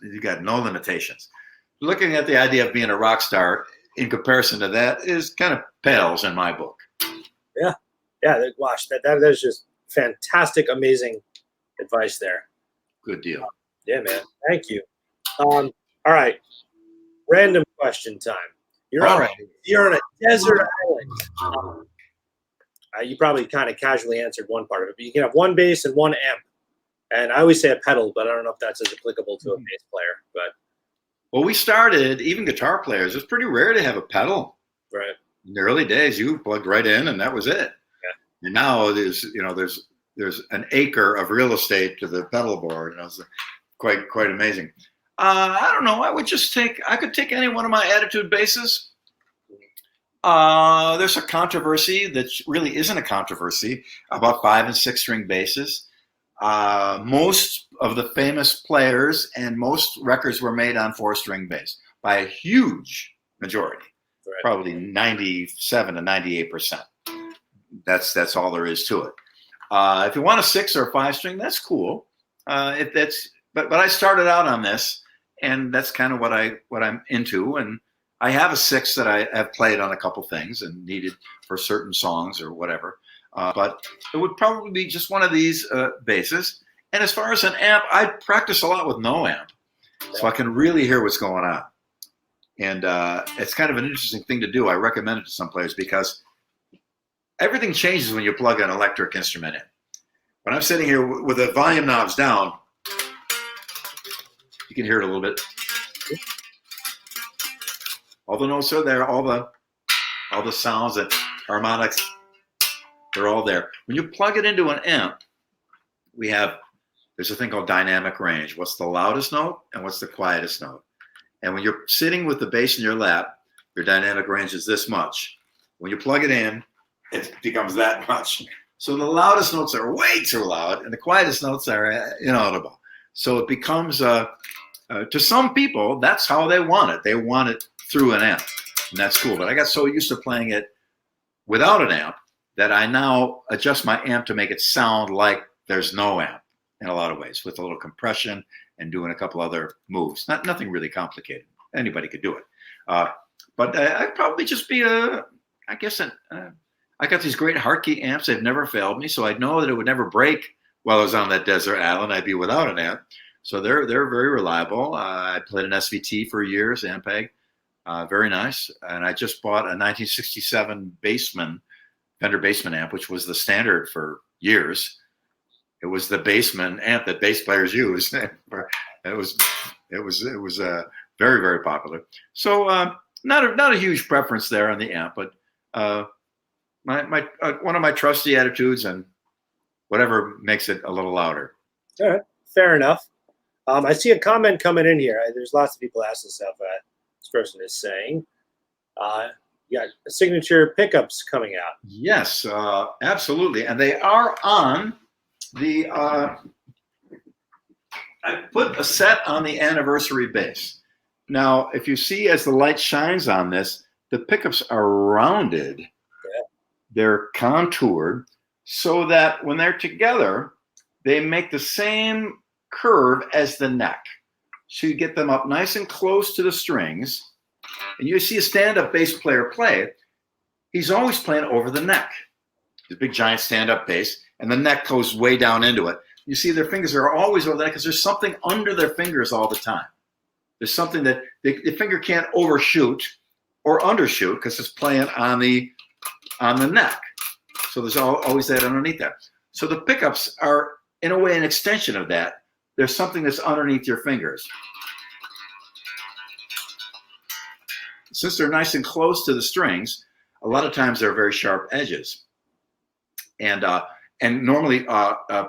[SPEAKER 2] You got no limitations. Looking at the idea of being a rock star in comparison to that is kind of pales in my book.
[SPEAKER 1] Yeah. Gosh, that is just fantastic, amazing advice there.
[SPEAKER 2] Good deal.
[SPEAKER 1] Yeah, man. Thank you. All right. Random question time. You're on a desert island. You probably kind of casually answered one part of it, but you can have one bass and one amp. And I always say a pedal, but I don't know if that's as applicable to a bass player. But
[SPEAKER 2] well, we started, even guitar players, it's pretty rare to have a pedal.
[SPEAKER 1] Right.
[SPEAKER 2] In the early days, you plugged right in and that was it.
[SPEAKER 1] Yeah.
[SPEAKER 2] And now there's an acre of real estate to the pedal board. It's quite amazing. I don't know. I could take any one of my attitude basses. There's a controversy that really isn't a controversy about 5 and 6 string basses. Most of the famous players and most records were made on 4-string bass by a huge majority, right. Probably 97 to 98%. That's all there is to it. If you want a 6 or a 5-string, that's cool. But I started out on this, and that's kind of what I'm into. And I have a 6 that I have played on a couple things and needed for certain songs or whatever. But it would probably be just one of these basses. And as far as an amp, I practice a lot with no amp, so I can really hear what's going on. And it's kind of an interesting thing to do. I recommend it to some players because everything changes when you plug an electric instrument in. When I'm sitting here with the volume knobs down, you can hear it a little bit. All the notes are there, all the sounds and harmonics, they're all there. When you plug it into an amp, there's a thing called dynamic range. What's the loudest note and what's the quietest note? And when you're sitting with the bass in your lap, your dynamic range is this much. When you plug it in, it becomes that much. So the loudest notes are way too loud and the quietest notes are inaudible. So it becomes, to some people, that's how they want it. They want it through an amp, and that's cool. But I got so used to playing it without an amp that I now adjust my amp to make it sound like there's no amp in a lot of ways, with a little compression and doing a couple other moves. Nothing really complicated. Anybody could do it. But I'd probably just be I got these great Hartke amps. They've never failed me, so I'd know that it would never break while I was on that desert island. I'd be without an amp. So they're very reliable. I played an SVT for years, Ampeg. Very nice. And I just bought a 1967 Fender Bassman amp, which was the standard for years. It was the Bassman amp that bass players use. It was very, very popular. So not a huge preference there on the amp, but my one of my trusty attitudes and whatever makes it a little louder.
[SPEAKER 1] All right, fair enough. I see a comment coming in here. There's lots of people asking stuff. This person is saying, yeah, signature pickups coming out.
[SPEAKER 2] Yes, absolutely. And they are on the, I put a set on the anniversary bass. Now, if you see as the light shines on this, the pickups are rounded. Yeah. They're contoured so that when they're together, they make the same curve as the neck. So you get them up nice and close to the strings. And you see a stand-up bass player play. He's always playing over the neck. The big giant stand-up bass, and the neck goes way down into it. You see their fingers are always over the neck because there's something under their fingers all the time. There's something that the finger can't overshoot or undershoot because it's playing on the neck. So there's always that underneath that. So the pickups are, in a way, an extension of that. There's something that's underneath your fingers. Since they're nice and close to the strings, a lot of times they're very sharp edges. And normally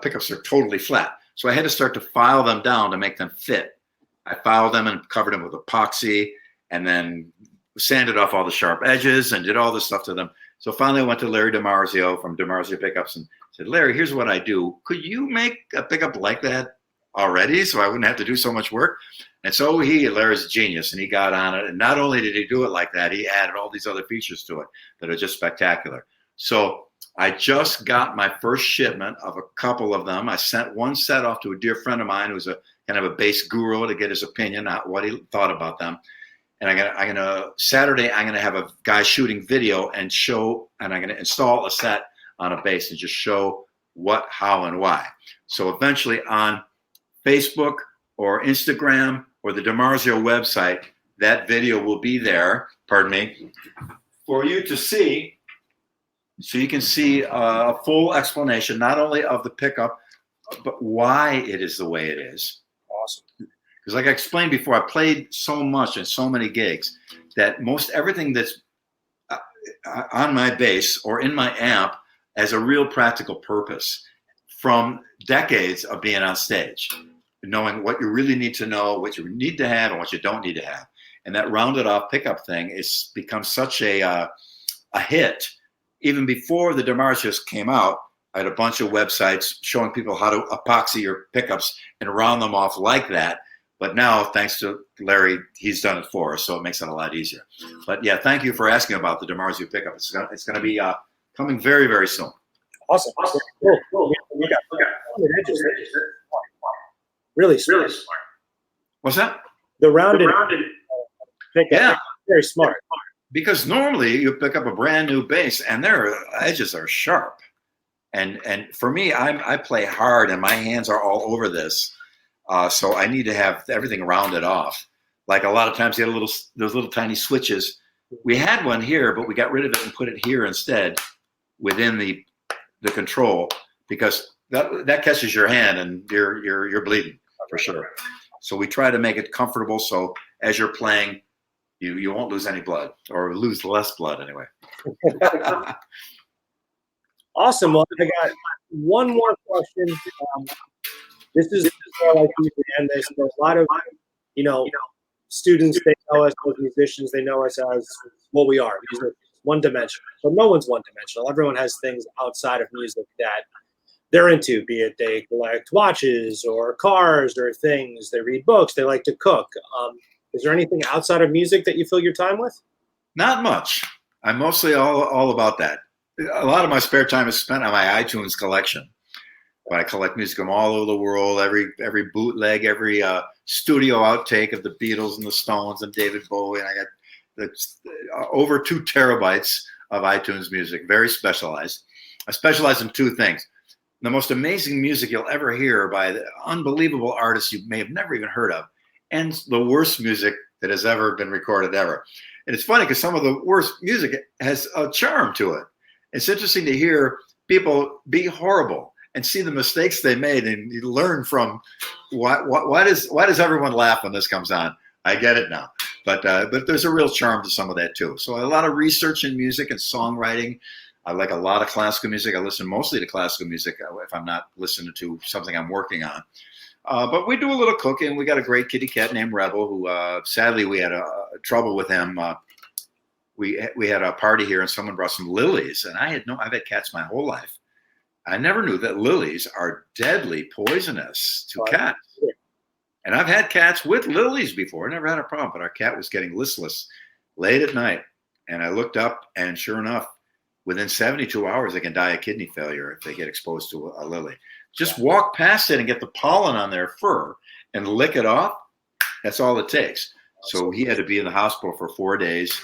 [SPEAKER 2] pickups are totally flat. So I had to start to file them down to make them fit. I filed them and covered them with epoxy and then sanded off all the sharp edges and did all this stuff to them. So finally I went to Larry DiMarzio from DiMarzio Pickups and said, Larry, here's what I do. Could you make a pickup like that already so I wouldn't have to do so much work? And so Larry's a genius, and he got on it. And not only did he do it like that, he added all these other features to it that are just spectacular. So I just got my first shipment of a couple of them. I sent one set off to a dear friend of mine who's a kind of a bass guru to get his opinion, not what he thought about them. And Saturday, I'm gonna have a guy shooting video and I'm gonna install a set on a bass and just show what, how, and why. So eventually on Facebook or Instagram or the DiMarzio website, that video will be there, for you to see. So you can see a full explanation, not only of the pickup, but why it is the way it is.
[SPEAKER 1] Awesome.
[SPEAKER 2] Because like I explained before, I played so much and so many gigs that most everything that's on my bass or in my amp has a real practical purpose from decades of being on stage. knowing what you really need to know, what you need to have, and what you don't need to have. And that rounded off pickup thing is become such a hit. Even before the DiMarzios came out, I had a bunch of websites showing people how to epoxy your pickups and round them off like that. But now, thanks to Larry, he's done it for us, so it makes it a lot easier. But yeah, thank you for asking about the DiMarzio pickup. It's going to be coming very, very soon.
[SPEAKER 1] Awesome. Cool. Really smart.
[SPEAKER 2] What's that?
[SPEAKER 1] The rounded pickup.
[SPEAKER 2] Yeah.
[SPEAKER 1] Very smart.
[SPEAKER 2] Because normally you pick up a brand new bass and their edges are sharp. And for me, I play hard and my hands are all over this. So I need to have everything rounded off. Like a lot of times you had those little tiny switches. We had one here, but we got rid of it and put it here instead within the control, because that catches your hand and you're bleeding for sure. So we try to make it comfortable so as you're playing, you won't lose any blood, or lose less blood anyway.
[SPEAKER 1] Awesome. Well, I got one more question. This is where I like to end this. There's a lot of, students, they know us as musicians. They know us as what we are, music, one-dimensional. But no one's one-dimensional. Everyone has things outside of music that they're into, be it they collect watches or cars or things. They read books. They like to cook. Is there anything outside of music that you fill your time with?
[SPEAKER 2] Not much. I'm mostly all about that. A lot of my spare time is spent on my iTunes collection. But I collect music from all over the world, every bootleg, every studio outtake of the Beatles and the Stones and David Bowie. And I got over 2 terabytes of iTunes music, very specialized. I specialize in 2 things. The most amazing music you'll ever hear by the unbelievable artists you may have never even heard of, and the worst music that has ever been recorded ever. And it's funny because some of the worst music has a charm to it. It's interesting to hear people be horrible and see the mistakes they made, and you learn from why does everyone laugh when this comes on? I get it now, but there's a real charm to some of that too. So a lot of research in music and songwriting. I like a lot of classical music. I listen mostly to classical music if I'm not listening to something I'm working on. But we do a little cooking. We got a great kitty cat named Rebel, who sadly we had trouble with him. We had a party here and someone brought some lilies, and I've had cats my whole life. I never knew that lilies are deadly poisonous to cats. And I've had cats with lilies before. I never had a problem, but our cat was getting listless late at night. And I looked up, and sure enough, within 72 hours, they can die of kidney failure if they get exposed to a lily. Just walk past it and get the pollen on their fur and lick it off. That's all it takes. So he had to be in the hospital for 4 days.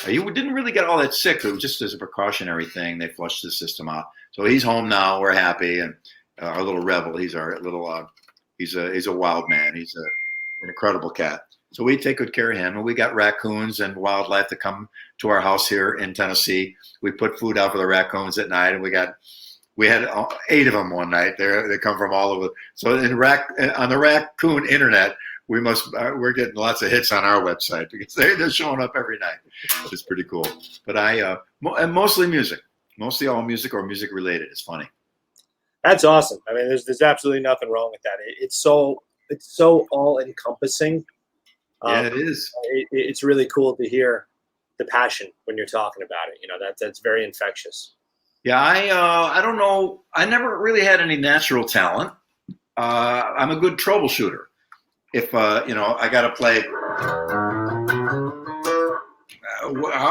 [SPEAKER 2] He didn't really get all that sick. It was just as a precautionary thing. They flushed the system out. So he's home now. We're happy. And our little Rebel, he's our little, he's a wild man. He's an incredible cat. So we take good care of him. And we got raccoons and wildlife that come to our house here in Tennessee. We put food out for the raccoons at night, and we had 8 of them one night. They come from all over. So on the raccoon internet, we're getting lots of hits on our website because they're showing up every night. It's pretty cool. But and mostly music, mostly all music or music related. It's funny.
[SPEAKER 1] That's awesome. I mean, there's absolutely nothing wrong with that. It's so all encompassing.
[SPEAKER 2] Yeah, it is.
[SPEAKER 1] It's really cool to hear the passion when you're talking about it. That's very infectious.
[SPEAKER 2] Yeah, I don't know. I never really had any natural talent. I'm a good troubleshooter. If I got to play,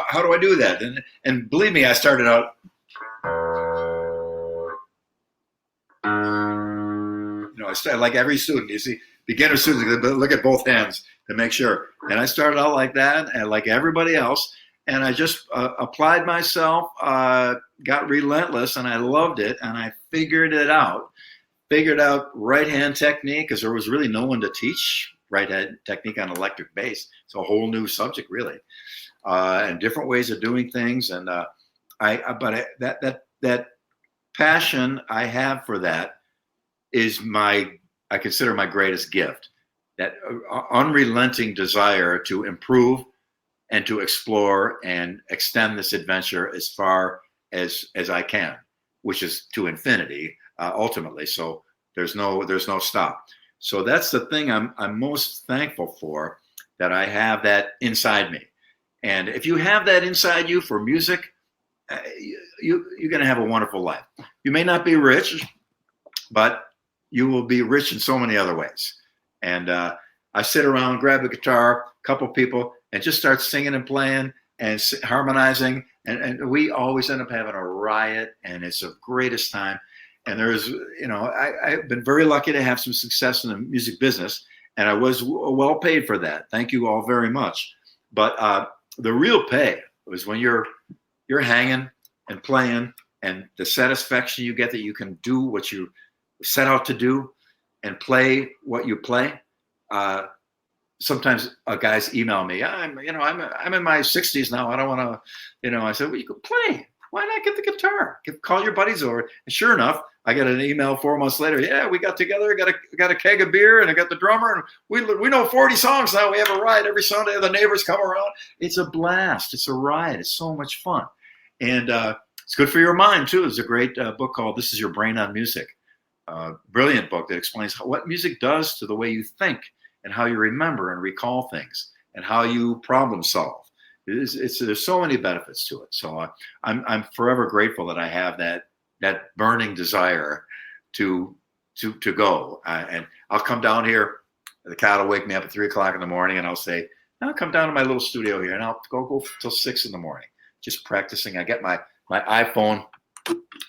[SPEAKER 2] how do I do that? And believe me, I started out, I started like every student. You see, beginner students look at both hands to make sure. And I started out like that, and like everybody else. And I just applied myself, got relentless, and I loved it, and I figured it out. Figured out right-hand technique because there was really no one to teach right-hand technique on electric bass. It's a whole new subject, really, and different ways of doing things. And that passion I have for that is I consider my greatest gift. That unrelenting desire to improve and to explore and extend this adventure as far as I can, which is to infinity. Ultimately, so there's no stop. So that's the thing I'm most thankful for, that I have that inside me. And if you have that inside you for music, you're going to have a wonderful life. You may not be rich, but you will be rich in so many other ways. And I sit around, grab a guitar, a couple people, and just start singing and playing and harmonizing. And we always end up having a riot, and it's the greatest time. And there's, I've been very lucky to have some success in the music business, and I was well paid for that. Thank you all very much. But the real pay was when you're hanging and playing, and the satisfaction you get that you can do what you set out to do and play what you play. Sometimes guys email me, I'm in my 60s now. I don't want to, I said, well, you can play. Why not get the guitar? Call your buddies over. And sure enough, I got an email 4 months later. Yeah, we got together, got a keg of beer, and I got the drummer, and we know 40 songs now. We have a ride every Sunday. The neighbors come around. It's a blast. It's a ride. It's so much fun. And it's good for your mind, too. There's a great book called This Is Your Brain on Music. Brilliant book that explains what music does to the way you think and how you remember and recall things and how you problem solve. There's so many benefits to it. So I'm forever grateful that I have that burning desire to go. And I'll come down here. The cat will wake me up at 3:00 in the morning, and I'll say, I'll come down to my little studio here, and I'll go till 6 in the morning, just practicing. I get my iPhone,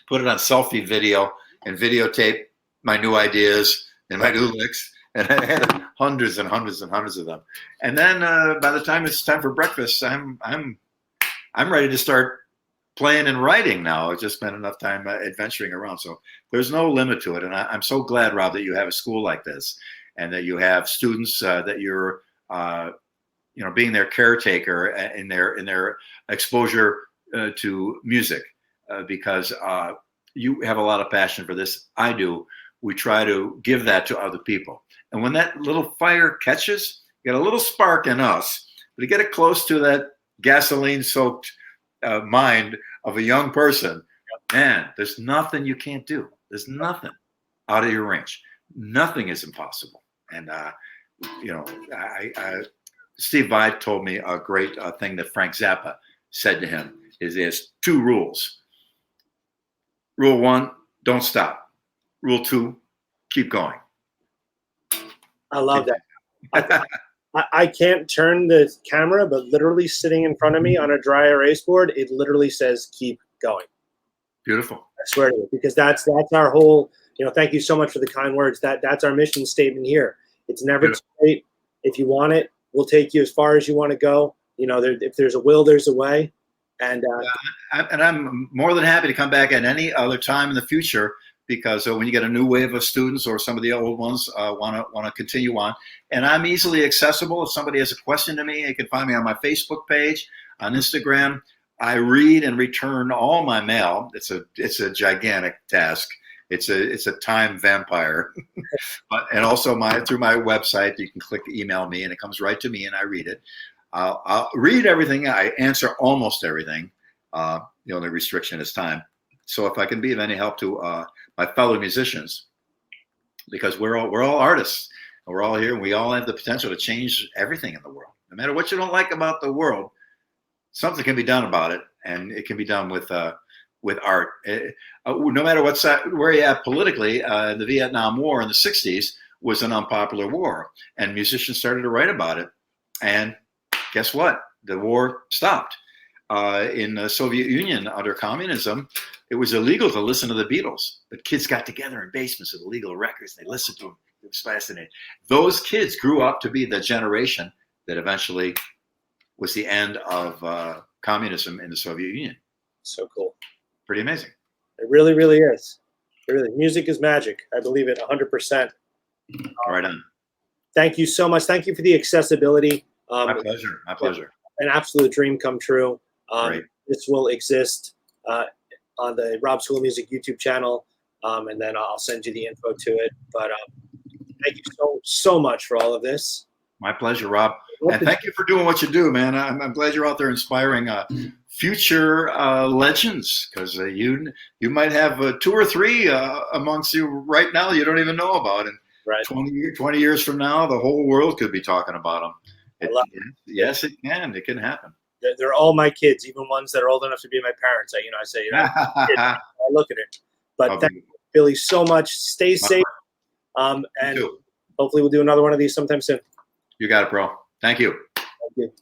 [SPEAKER 2] put it on selfie video, and videotape my new ideas and my new licks. And I had hundreds and hundreds and hundreds of them. And then by the time it's time for breakfast, I'm ready to start playing and writing now. I've just spent enough time adventuring around. So there's no limit to it. And I'm so glad, Rob, that you have a school like this, and that you have students that you're, being their caretaker in their exposure to music, because you have a lot of passion for this. I do. We try to give that to other people. And when that little fire catches, you get a little spark in us, but to get it close to that gasoline-soaked mind of a young person, man, there's nothing you can't do. There's nothing out of your range. Nothing is impossible. And, Steve Vai told me a great thing that Frank Zappa said to him is there's 2 rules. Rule 1, don't stop. Rule 2, keep going.
[SPEAKER 1] I love that. I can't turn the camera, but literally sitting in front of me on a dry erase board, it literally says keep going.
[SPEAKER 2] Beautiful.
[SPEAKER 1] I swear to you, because that's our whole, thank you so much for the kind words. That's our mission statement here. It's never too late. If you want it, we'll take you as far as you want to go. If there's a will, there's a way. And
[SPEAKER 2] I'm more than happy to come back at any other time in the future, because when you get a new wave of students or some of the old ones want to continue on, and I'm easily accessible. If somebody has a question to me, you can find me on my Facebook page, on Instagram. I read and return all my mail. It's a gigantic task. It's a time vampire. And also through my website, you can click email me, and it comes right to me, and I read it. I'll read everything. I answer almost everything. The only restriction is time. So if I can be of any help to my fellow musicians, because we're all artists, and we're all here, and we all have the potential to change everything in the world. No matter what you don't like about the world, something can be done about it, and it can be done with art. No matter what side, where you're at politically, the Vietnam War in the 60s was an unpopular war, and musicians started to write about it. And guess what? The war stopped. In the Soviet Union under communism, it was illegal to listen to the Beatles, but kids got together in basements with illegal records. They listened to them. It was fascinating. Those kids grew up to be the generation that eventually was the end of communism in the Soviet Union.
[SPEAKER 1] So cool.
[SPEAKER 2] Pretty amazing.
[SPEAKER 1] It really, really is. Music is magic. I believe it 100%.
[SPEAKER 2] Right on.
[SPEAKER 1] Thank you so much. Thank you for the accessibility.
[SPEAKER 2] My pleasure. My pleasure.
[SPEAKER 1] An absolute dream come true.
[SPEAKER 2] Great.
[SPEAKER 1] This will exist on the Rob School of Music YouTube channel, and then I'll send you the info to it. But thank you so much for all of this.
[SPEAKER 2] My pleasure, Rob. And thank you for doing what you do, man. I'm glad you're out there inspiring future legends, because you might have 2 or 3 amongst you right now you don't even know about. And
[SPEAKER 1] Right.
[SPEAKER 2] 20 years from now, the whole world could be talking about them. Yes, it can. It can happen.
[SPEAKER 1] They're all my kids, even ones that are old enough to be my parents. I say, I look at it. But thank you, Billy, so much. Stay safe. And hopefully we'll do another one of these sometime soon.
[SPEAKER 2] You got it, bro. Thank you.
[SPEAKER 1] Thank you.